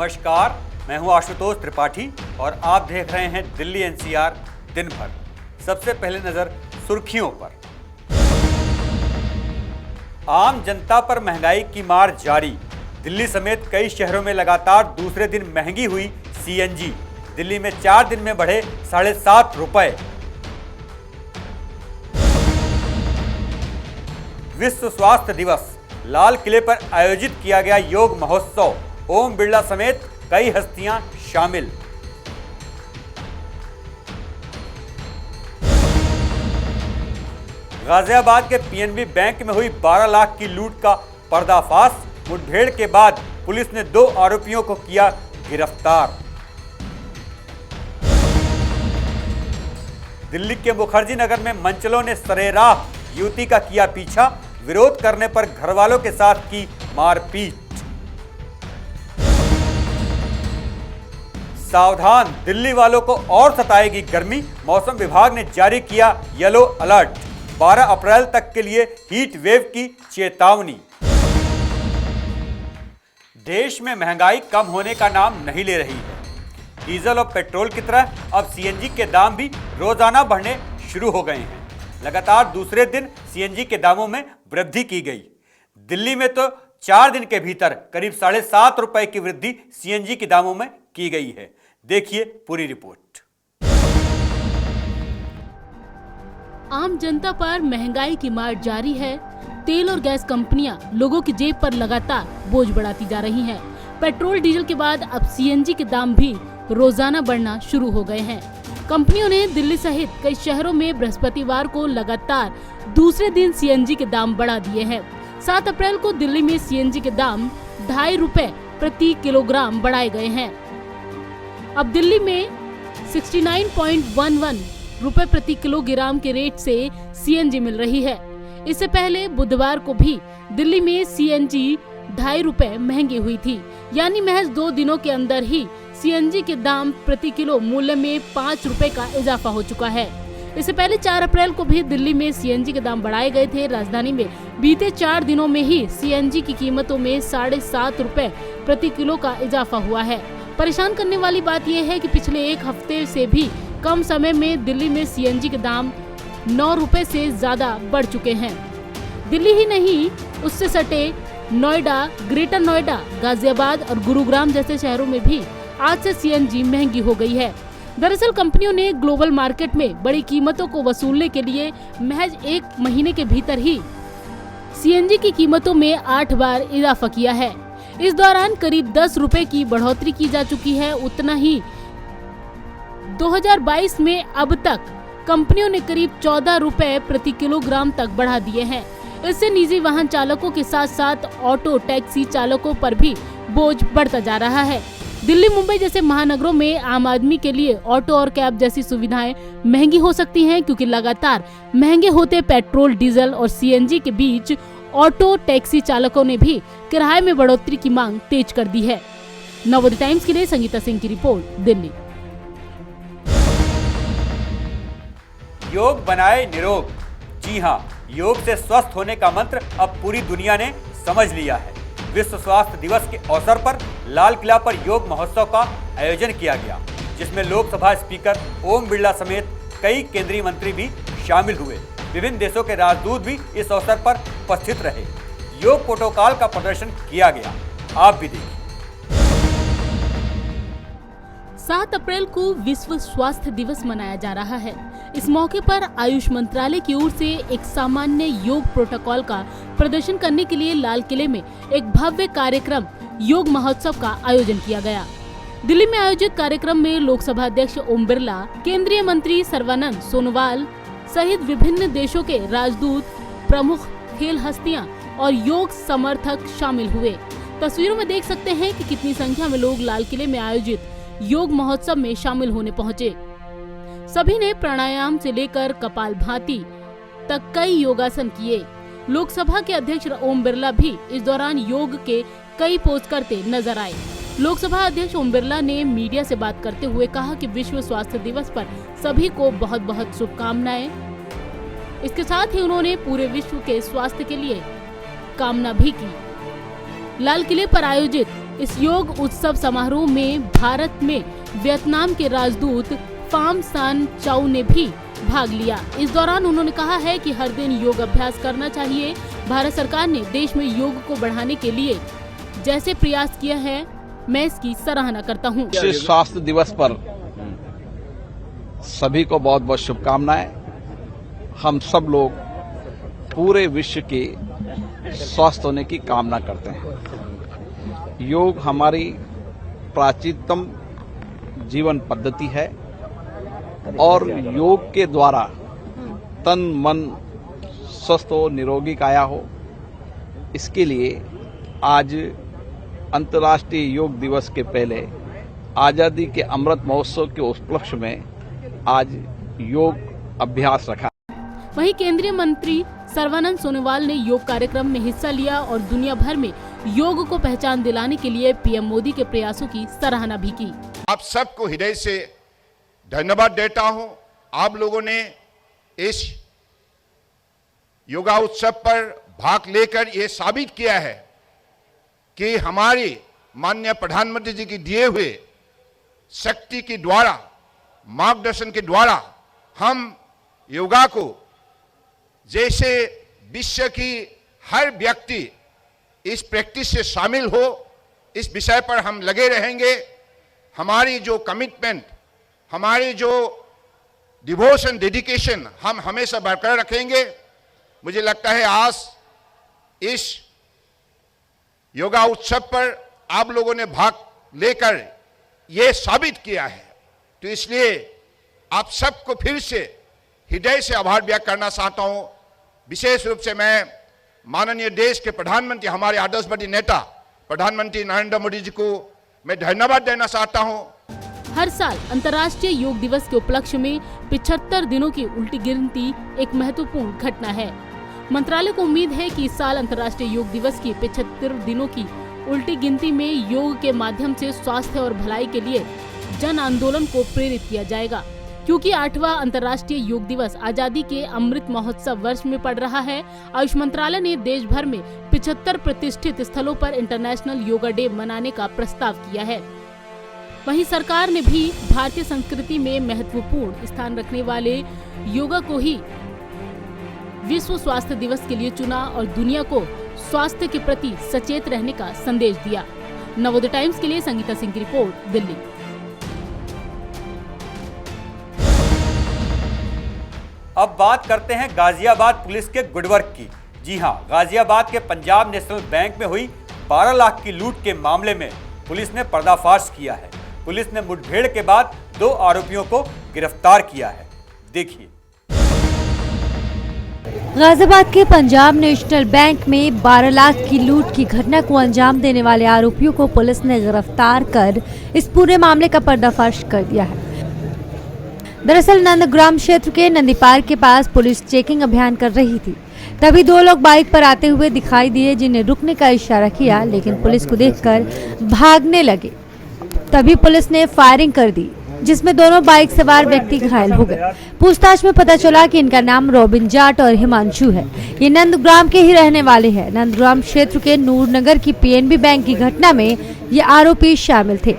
नमस्कार, मैं हूं आशुतोष त्रिपाठी और आप देख रहे हैं दिल्ली एनसीआर दिन भर। सबसे पहले नजर सुर्खियों पर। आम जनता पर महंगाई की मार जारी। दिल्ली समेत कई शहरों में लगातार दूसरे दिन महंगी हुई सीएनजी। दिल्ली में 4 दिन में बढ़े 7.5 रुपए। विश्व स्वास्थ्य दिवस, लाल किले पर आयोजित किया गया योग महोत्सव। ओम बिरला समेत कई हस्तियां शामिल। गाजियाबाद के पीएनबी बैंक में हुई 12 लाख की लूट का पर्दाफाश। मुठभेड़ के बाद पुलिस ने 2 आरोपियों को किया गिरफ्तार। दिल्ली के मुखर्जी नगर में मंचलों ने सरेराह युवती का किया पीछा। विरोध करने पर घरवालों के साथ की मारपीट। सावधान, दिल्ली वालों को और सताएगी गर्मी। मौसम विभाग ने जारी किया येलो अलर्ट। 12 अप्रैल तक के लिए हीट वेव की चेतावनी। देश में महंगाई कम होने का नाम नहीं ले रही है। डीजल और पेट्रोल की तरह अब सीएनजी के दाम भी रोजाना बढ़ने शुरू हो गए हैं। लगातार दूसरे दिन सीएनजी के दामों में वृद्धि की गई। दिल्ली में तो 4 दिन के भीतर करीब 7.5 रुपए की वृद्धि सीएनजी के दामों में की गई है। देखिए पूरी रिपोर्ट। आम जनता पर महंगाई की मार जारी है। तेल और गैस कंपनियां लोगों की जेब पर लगातार बोझ बढ़ाती जा रही हैं। पेट्रोल डीजल के बाद अब सीएनजी के दाम भी रोजाना बढ़ना शुरू हो गए हैं। कंपनियों ने दिल्ली सहित कई शहरों में बृहस्पतिवार को लगातार दूसरे दिन सीएनजी के दाम बढ़ा दिए हैं। 7 अप्रैल को दिल्ली में सीएनजी के दाम 2.5 रुपए प्रति किलोग्राम बढ़ाए गए हैं। अब दिल्ली में 69.11 रुपए प्रति किलोग्राम के रेट से सीएनजी मिल रही है। इससे पहले बुधवार को भी दिल्ली में सीएनजी 2.5 रुपए महंगी हुई थी, यानी महज 2 दिनों के अंदर ही सीएनजी के दाम प्रति किलो मूल्य में 5 रुपए का इजाफा हो चुका है। इससे पहले 4 अप्रैल को भी दिल्ली में सीएनजी के दाम बढ़ाए गए थे। राजधानी में बीते 4 दिनों में ही सीएनजी की कीमतों में 7.5 रुपए प्रति किलो का इजाफा हुआ है। परेशान करने वाली बात यह है कि पिछले 1 हफ्ते से भी कम समय में दिल्ली में सीएनजी के दाम 9 रुपए से ज्यादा बढ़ चुके हैं। दिल्ली ही नहीं, उससे सटे नोएडा, ग्रेटर नोएडा, गाजियाबाद और गुरुग्राम जैसे शहरों में भी आज से सीएनजी महंगी हो गई है। दरअसल कंपनियों ने ग्लोबल मार्केट में बड़ी कीमतों को वसूलने के लिए महज 1 महीने के भीतर ही सीएनजी की कीमतों में 8 बार इजाफा किया है। इस दौरान करीब 10 रुपए की बढ़ोतरी की जा चुकी है। उतना ही 2022 में अब तक कंपनियों ने करीब 14 रुपए प्रति किलोग्राम तक बढ़ा दिए हैं। इससे निजी वाहन चालकों के साथ साथ ऑटो टैक्सी चालकों पर भी बोझ बढ़ता जा रहा है। दिल्ली, मुंबई जैसे महानगरों में आम आदमी के लिए ऑटो और कैब जैसी सुविधाएं महंगी हो सकती हैं, क्योंकि लगातार महंगे होते पेट्रोल, डीजल और सीएनजी के बीच ऑटो टैक्सी चालकों ने भी किराए में बढ़ोतरी की मांग तेज कर दी है। नवोदय टाइम्स के लिए संगीता सिंह की रिपोर्ट, दिल्ली। योग बनाए निरोग। जी हाँ, योग से स्वस्थ होने का मंत्र अब पूरी दुनिया ने समझ लिया है। विश्व स्वास्थ्य दिवस के अवसर पर लाल किला पर योग महोत्सव का आयोजन किया गया, जिसमें लोकसभा स्पीकर ओम बिरला समेत कई केंद्रीय मंत्री भी शामिल हुए। विभिन्न देशों के राजदूत भी इस अवसर पर उपस्थित रहे। योग प्रोटोकॉल का प्रदर्शन किया गया, आप भी देखिए। 7 अप्रैल को विश्व स्वास्थ्य दिवस मनाया जा रहा है। इस मौके पर आयुष मंत्रालय की ओर से एक सामान्य योग प्रोटोकॉल का प्रदर्शन करने के लिए लाल किले में एक भव्य कार्यक्रम योग महोत्सव का आयोजन किया गया। दिल्ली में आयोजित कार्यक्रम में लोकसभा अध्यक्ष ओम बिरला, केंद्रीय मंत्री सर्बानंद सोनोवाल सहित विभिन्न देशों के राजदूत, प्रमुख खेल हस्तियां और योग समर्थक शामिल हुए। तस्वीरों में देख सकते हैं कि कितनी संख्या में लोग लाल किले में आयोजित योग महोत्सव में शामिल होने पहुंचे। सभी ने प्राणायाम से लेकर कपालभाति तक कई योगासन किए। लोकसभा के अध्यक्ष ओम बिरला भी इस दौरान योग के कई पोस्ट करते नजर आए। लोकसभा अध्यक्ष ओम बिरला ने मीडिया से बात करते हुए कहा कि विश्व स्वास्थ्य दिवस पर सभी को बहुत बहुत शुभकामनाएं। इसके साथ ही उन्होंने पूरे विश्व के स्वास्थ्य के लिए कामना भी की। लाल किले पर आयोजित इस योग उत्सव समारोह में भारत में वियतनाम के राजदूत फाम सान चाउ ने भी भाग लिया। इस दौरान उन्होंने कहा है कि हर दिन योग अभ्यास करना चाहिए। भारत सरकार ने देश में योग को बढ़ाने के लिए जैसे प्रयास किया है, मैं इसकी सराहना करता हूँ। विश्व स्वास्थ्य दिवस पर सभी को बहुत बहुत शुभकामनाएं। हम सब लोग पूरे विश्व के स्वस्थ होने की कामना करते हैं। योग हमारी प्राचीनतम जीवन पद्धति है और योग के द्वारा तन मन स्वस्थ हो, निरोगी काया हो। इसके लिए आज अंतर्राष्ट्रीय योग दिवस के पहले आजादी के अमृत महोत्सव के उपलक्ष्य में आज योग अभ्यास रखा। वहीं केंद्रीय मंत्री सर्बानंद सोनोवाल ने योग कार्यक्रम में हिस्सा लिया और दुनिया भर में योग को पहचान दिलाने के लिए पीएम मोदी के प्रयासों की सराहना भी की। आप सबको हृदय से धन्यवाद देता हूं। आप लोगों ने इस योगा उत्सव पर भाग लेकर ये साबित किया है कि हमारे माननीय प्रधानमंत्री जी की दिए हुए शक्ति के द्वारा, मार्गदर्शन के द्वारा हम योगा को जैसे विश्व की हर व्यक्ति इस प्रैक्टिस से शामिल हो, इस विषय पर हम लगे रहेंगे। हमारी जो कमिटमेंट, हमारी जो डिवोशन, डेडिकेशन हम हमेशा बरकरार रखेंगे। मुझे लगता है आज इस योगा उत्सव पर आप लोगों ने भाग लेकर ये साबित किया है, तो इसलिए आप सबको फिर से हृदय से आभार व्यक्त करना चाहता हूं। विशेष रूप से मैं माननीय देश के प्रधानमंत्री, हमारे आदर्शवादी नेता प्रधानमंत्री नरेंद्र मोदी जी को मैं धन्यवाद देना चाहता हूं। हर साल अंतर्राष्ट्रीय योग दिवस के उपलक्ष्य में 75 दिनों की उल्टी गिनती एक महत्वपूर्ण घटना है। मंत्रालय को उम्मीद है कि इस साल अंतर्राष्ट्रीय योग दिवस की 75 दिनों की उल्टी गिनती में योग के माध्यम से स्वास्थ्य और भलाई के लिए जन आंदोलन को प्रेरित किया जाएगा, क्योंकि 8वां अंतर्राष्ट्रीय योग दिवस आजादी के अमृत महोत्सव वर्ष में पड़ रहा है। आयुष मंत्रालय ने देश भर में 75 प्रतिष्ठित स्थलों पर इंटरनेशनल योगा डे मनाने का प्रस्ताव किया है। वहीं सरकार ने भी भारतीय संस्कृति में महत्वपूर्ण स्थान रखने वाले योगा को ही विश्व स्वास्थ्य दिवस के लिए चुना और दुनिया को स्वास्थ्य के प्रति सचेत रहने का संदेश दिया। नवोदय टाइम्स के लिए संगीता सिंह की रिपोर्ट, दिल्ली। अब बात करते हैं गाजियाबाद पुलिस के गुड वर्क की। जी हां, गाजियाबाद के पंजाब नेशनल बैंक में हुई 12 लाख की लूट के मामले में पुलिस ने पर्दाफाश किया है। पुलिस ने मुठभेड़ के बाद 2 आरोपियों को गिरफ्तार किया है। देखिए। गाजियाबाद के पंजाब नेशनल बैंक में 12 लाख की लूट की घटना को अंजाम देने वाले आरोपियों को पुलिस ने गिरफ्तार कर इस पूरे मामले का पर्दाफाश कर दिया है। दरअसल नंदग्राम क्षेत्र के नंदीपार के पास पुलिस चेकिंग अभियान कर रही थी। तभी 2 लोग बाइक पर आते हुए दिखाई दिए, जिन्हें रुकने का इशारा किया, लेकिन पुलिस को देखकर भागने लगे। तभी पुलिस ने फायरिंग कर दी, जिसमें दोनों बाइक सवार व्यक्ति घायल हो गए। पूछताछ में पता चला कि इनका नाम रॉबिन जाट और हिमांशु है। ये नंदग्राम के ही रहने वाले हैं। नंदग्राम क्षेत्र के नूरनगर की पीएनबी बैंक की घटना में ये आरोपी शामिल थे।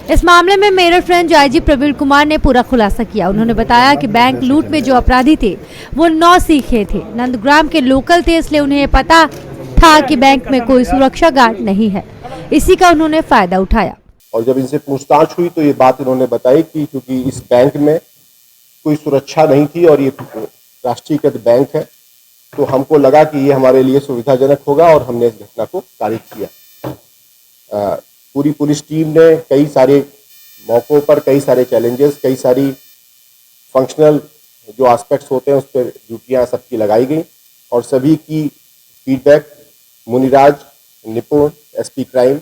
इस मामले में मेरठ रेंज आईजी प्रवीण कुमार ने पूरा खुलासा किया। उन्होंने बताया कि बैंक लूट में जो अपराधी थे वो 9 सीखे थे, नंदग्राम के लोकल थे, इसलिए उन्हें पता था कि बैंक में कोई सुरक्षा गार्ड नहीं है। इसी का उन्होंने फायदा उठाया। और जब इनसे पूछताछ हुई तो ये बात इन्होंने बताई कि क्योंकि इस बैंक में कोई सुरक्षा नहीं थी और ये राष्ट्रीयकृत बैंक है, तो हमको लगा कि ये हमारे लिए सुविधाजनक होगा और हमने इस घटना को तारीख किया। पूरी पुलिस टीम ने कई सारे मौकों पर कई सारे चैलेंजेस, कई सारी फंक्शनल जो एस्पेक्ट्स होते हैं उस पर ड्यूटियाँ सबकी लगाई गई और सभी की फीडबैक मुनिराज, निपुण, एसपी क्राइम,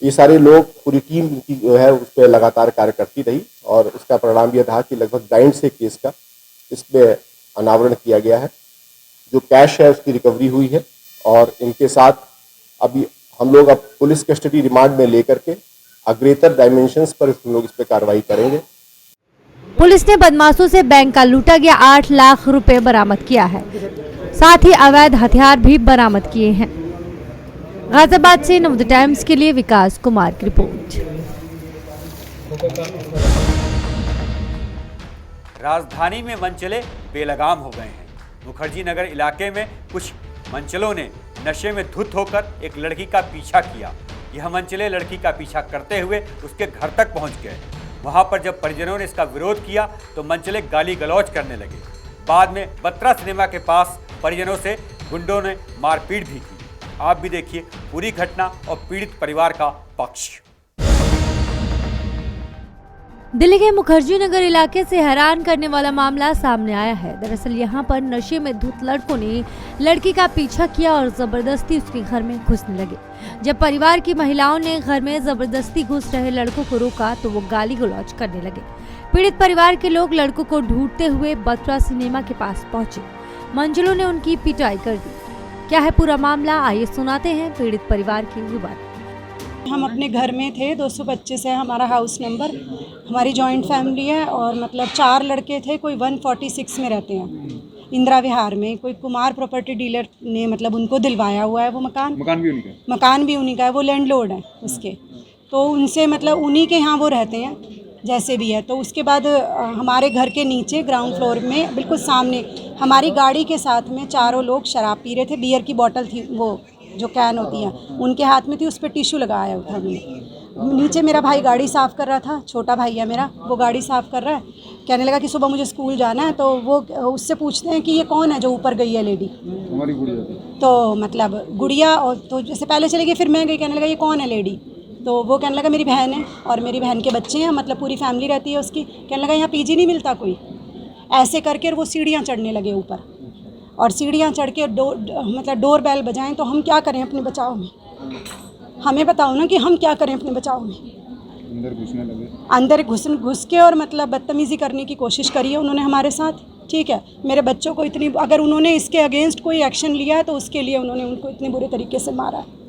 ये सारे लोग, पूरी टीम की जो है उस पर लगातार कार्य करती रही और इसका परिणाम यह था कि लगभग 62 केस का इसमें अनावरण किया गया है। जो कैश है उसकी रिकवरी हुई है और इनके साथ अभी हम लोग अब पुलिस कस्टडी रिमांड में लेकर के अग्रेतर डायमेंशंस पर हम लोग इस पर कार्रवाई करेंगे। पुलिस ने बदमाशों से बैंक का लूटा गया 8 लाख रुपए बरामद किया है। साथ ही अवैध हथियार भी बरामद किए हैं। गाजियाबाद से नवोदय टाइम्स के लिए विकास कुमार की रिपोर्ट। राजधानी में मनचले बेलगाम हो गए हैं। मुखर्जी नगर इलाके में कुछ मनचलों ने नशे में धुत होकर एक लड़की का पीछा किया। यह मनचले लड़की का पीछा करते हुए उसके घर तक पहुंच गए। वहां पर जब परिजनों ने इसका विरोध किया तो मनचले गाली गलौज करने लगे। बाद में बत्रा सिनेमा के पास परिजनों से गुंडों ने मारपीट भी की। आप भी देखिए पूरी घटना और पीड़ित परिवार का पक्ष। दिल्ली के मुखर्जी नगर इलाके से हैरान करने वाला मामला सामने आया है। दरअसल यहां पर नशे में धुत लड़कों ने लड़की का पीछा किया और जबरदस्ती उसके घर में घुसने लगे। जब परिवार की महिलाओं ने घर में जबरदस्ती घुस रहे लड़कों को रोका तो वो गाली गलौज करने लगे। पीड़ित परिवार के लोग लड़कों को ढूंढते हुए बत्रा सिनेमा के पास पहुंचे। मंजिलों ने उनकी पिटाई कर दी। क्या है पूरा मामला, आइए सुनाते हैं पीड़ित परिवार की जुबान। हम अपने घर में थे, 225 है हमारा हाउस नंबर, हमारी जॉइंट फैमिली है और मतलब 4 लड़के थे। कोई 146 में रहते हैं इंदिरा विहार में। कोई कुमार प्रॉपर्टी डीलर ने मतलब उनको दिलवाया हुआ है वो मकान भी उन्हीं का है। वो लैंडलॉर्ड है उसके, तो उनसे मतलब उन्हीं के यहाँ वो रहते हैं जैसे भी है। तो उसके बाद हमारे घर के नीचे ग्राउंड फ्लोर में बिल्कुल सामने हमारी गाड़ी के साथ में 4 लोग शराब पी रहे थे। बियर की बोतल थी, वो जो कैन होती है उनके हाथ में थी, उस पर टिश्यू लगाया था हमने। नीचे मेरा भाई गाड़ी साफ़ कर रहा था, छोटा भाई है मेरा, वो गाड़ी साफ़ कर रहा है। कहने लगा कि सुबह मुझे स्कूल जाना है। तो वो उससे पूछते हैं कि ये कौन है जो ऊपर गई है लेडी। हमारी गुड़िया। तो मतलब गुड़िया, और तो जैसे पहले चले गई, फिर मैं गई। कहने लगा ये कौन है लेडी, तो वो कहने लगा मेरी बहन है और मेरी बहन के बच्चे हैं, मतलब पूरी फैमिली रहती है उसकी। कहने लगा यहाँ पीजी नहीं मिलता कोई। ऐसे करके वो सीढ़ियाँ चढ़ने लगे ऊपर, और सीढ़ियाँ चढ़ के मतलब डोर बेल बजाएं। तो हम क्या करें अपने बचाव में, हमें बताओ ना कि हम क्या करें अपने बचाव में। अंदर घुसने लगे, अंदर घुस के और मतलब बदतमीज़ी करने की कोशिश करी है उन्होंने हमारे साथ। ठीक है, मेरे बच्चों को इतनी, अगर उन्होंने इसके अगेंस्ट कोई एक्शन लिया है तो उसके लिए उन्होंने उनको इतने बुरे तरीके से मारा है।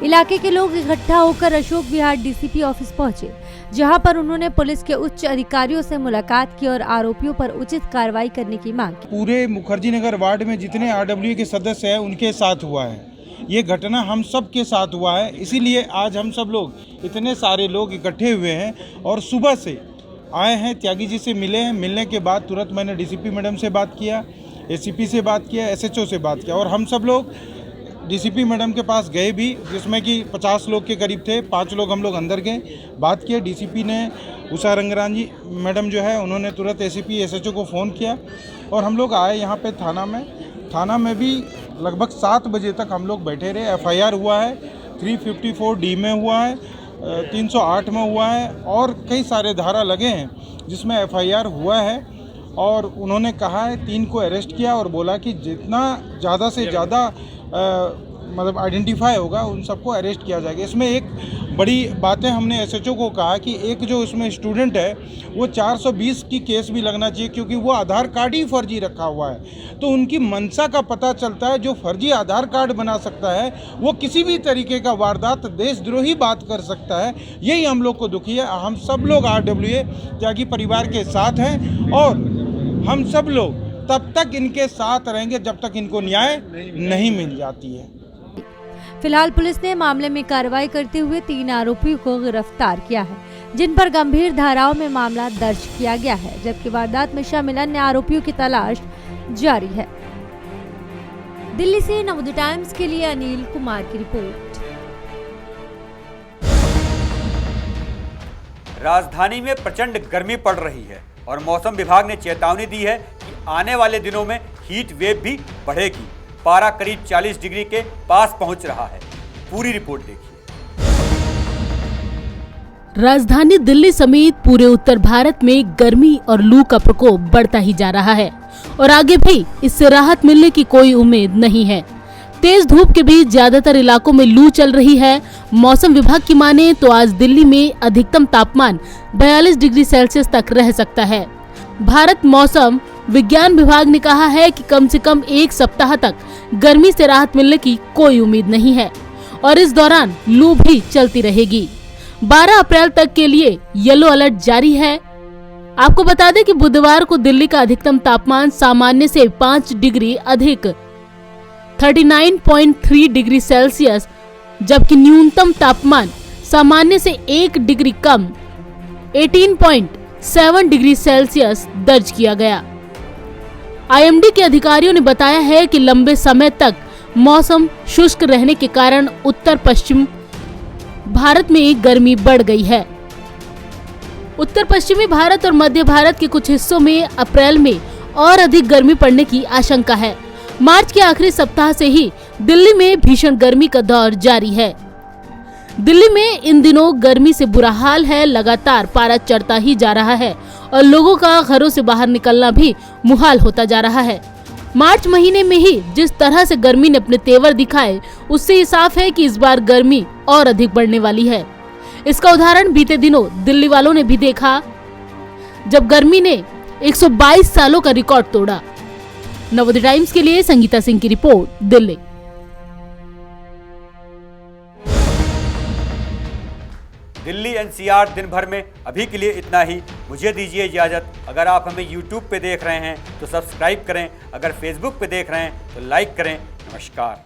इलाके के लोग इकट्ठा होकर अशोक विहार डीसीपी ऑफिस पहुंचे, जहां पर उन्होंने पुलिस के उच्च अधिकारियों से मुलाकात की और आरोपियों पर उचित कार्रवाई करने की मांग की। पूरे मुखर्जी नगर वार्ड में जितने आरडब्ल्यू के सदस्य हैं उनके साथ हुआ है। ये घटना हम सब के साथ हुआ है, इसीलिए आज हम सब लोग इतने सारे लोग इकट्ठे हुए हैं और सुबह से आए हैं। त्यागी जी से मिले हैं। मिलने के बाद तुरंत मैंने डीसीपी मैडम से बात किया, एसीपी से बात किया, एसएचओ से बात किया, और हम सब लोग डीसीपी मैडम के पास गए भी, जिसमें कि 50 लोग के करीब थे। 5 लोग हम लोग अंदर गए, बात किए। डीसीपी ने, उषा रंगरान जी मैडम जो है, उन्होंने तुरंत एसीपी एसएचओ को फ़ोन किया और हम लोग आए यहाँ पे थाना में भी लगभग 7 बजे तक हम लोग बैठे रहे। एफआईआर हुआ है, 354D में हुआ है, 308 में हुआ है और कई सारे धारा लगे हैं जिसमें एफआईआर हुआ है। और उन्होंने कहा है 3 को अरेस्ट किया और बोला कि जितना ज़्यादा से ज़्यादा मतलब आइडेंटिफाई होगा उन सबको अरेस्ट किया जाएगा। इसमें एक बड़ी बातें हमने एसएचओ को कहा कि एक जो इसमें स्टूडेंट है वो 420 की केस भी लगना चाहिए, क्योंकि वो आधार कार्ड ही फर्जी रखा हुआ है। तो उनकी मंशा का पता चलता है। जो फर्जी आधार कार्ड बना सकता है वो किसी भी तरीके का वारदात, देशद्रोही बात कर सकता है। यही हम लोग को दुखी है। हम सब लोग आरडब्ल्यूए त्यागी परिवार के साथ हैं और हम सब लोग तब तक इनके साथ रहेंगे जब तक इनको न्याय नहीं मिल जाती है। फिलहाल पुलिस ने मामले में कार्रवाई करते हुए 3 आरोपियों को गिरफ्तार किया है, जिन पर गंभीर धाराओं में मामला दर्ज किया गया है, जबकि वारदात में शामिल अन्य आरोपियों की तलाश जारी है। दिल्ली से नवोदय टाइम्स के लिए अनिल कुमार की रिपोर्ट। राजधानी में प्रचंड गर्मी पड़ रही है और मौसम विभाग ने चेतावनी दी है कि आने वाले दिनों में हीट वेव भी बढ़ेगी। पारा करीब 40 डिग्री के पास पहुंच रहा है। पूरी रिपोर्ट देखिए। राजधानी दिल्ली समेत पूरे उत्तर भारत में गर्मी और लू का प्रकोप बढ़ता ही जा रहा है और आगे भी इससे राहत मिलने की कोई उम्मीद नहीं है। तेज धूप के बीच ज्यादातर इलाकों में लू चल रही है। मौसम विभाग की माने तो आज दिल्ली में अधिकतम तापमान 42 डिग्री सेल्सियस तक रह सकता है। भारत मौसम विज्ञान विभाग ने कहा है कि कम से कम 1 सप्ताह तक गर्मी से राहत मिलने की कोई उम्मीद नहीं है और इस दौरान लू भी चलती रहेगी। 12 अप्रैल तक के लिए येलो अलर्ट जारी है। आपको बता दें कि बुधवार को दिल्ली का अधिकतम तापमान सामान्य से 5 डिग्री अधिक 39.3 डिग्री सेल्सियस जबकि न्यूनतम तापमान सामान्य से 1 डिग्री कम 18.7 डिग्री सेल्सियस दर्ज किया गया। आईएमडी के अधिकारियों ने बताया है कि लंबे समय तक मौसम शुष्क रहने के कारण उत्तर पश्चिम भारत में गर्मी बढ़ गई है। उत्तर पश्चिमी भारत और मध्य भारत के कुछ हिस्सों में अप्रैल में और अधिक गर्मी पड़ने की आशंका है। मार्च के आखिरी सप्ताह से ही दिल्ली में भीषण गर्मी का दौर जारी है। दिल्ली में इन दिनों गर्मी से बुरा हाल है, लगातार पारा चढ़ता ही जा रहा है और लोगों का घरों से बाहर निकलना भी मुहाल होता जा रहा है। मार्च महीने में ही जिस तरह से गर्मी ने अपने तेवर दिखाए, उससे ही साफ है कि इस बार गर्मी और अधिक बढ़ने वाली है। इसका उदाहरण बीते दिनों दिल्ली वालों ने भी देखा, जब गर्मी ने 122 सालों का रिकॉर्ड तोड़ा। नवोदय टाइम्स के लिए संगीता सिंह की रिपोर्ट, दिल्ली। दिल्ली एनसीआर दिन भर में अभी के लिए इतना ही। मुझे दीजिए इजाजत। अगर आप हमें YouTube पे देख रहे हैं तो सब्सक्राइब करें, अगर Facebook पे देख रहे हैं तो लाइक करें। नमस्कार।